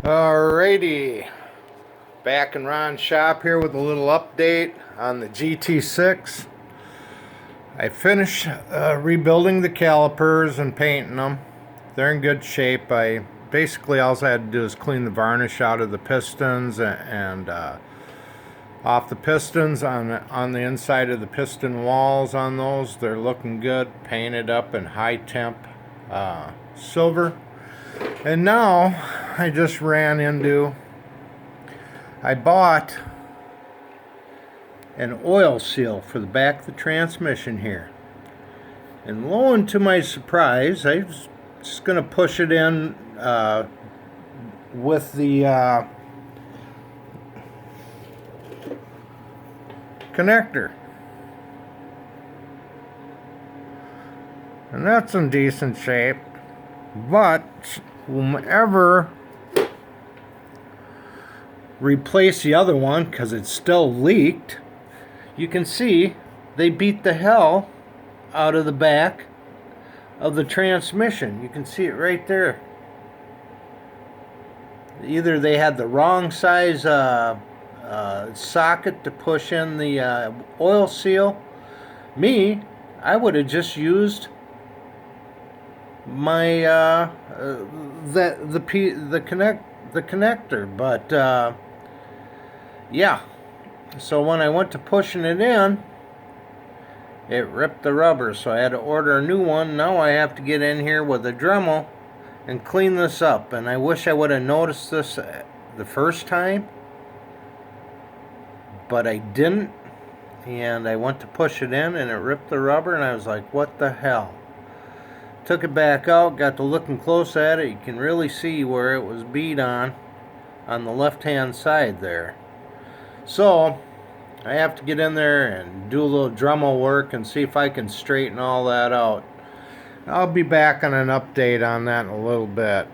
Alrighty, back in Ron's shop here with a little update on the GT6. I finished rebuilding the calipers and painting them. They're in good shape. Basically all I had to do is clean the varnish out of the pistons and off the pistons on the inside of the piston walls on those. They're looking good, painted up in high temp silver. And now I just I bought an oil seal for the back of the transmission here. And lo and to my surprise, I was just going to push it in with the connector. And that's in decent shape. But whomever replaced the other one, because it's still leaked, you can see they beat the hell out of the back of the transmission. You can see it right there. Either they had the wrong size socket to push in the oil seal. I would have just used my the connector, but yeah. So when I went to pushing it in, it ripped the rubber, so I had to order a new one. Now I have to get in here with a Dremel and clean this up, and I wish I would have noticed this the first time, but I didn't. And I went to push it in and it ripped the rubber, and I was like, what the hell? Took it back out, got to looking close at it. You can really see where it was beat on the left hand side there. So I have to get in there and do a little Dremel work and see if I can straighten all that out. I'll be back on an update on that in a little bit.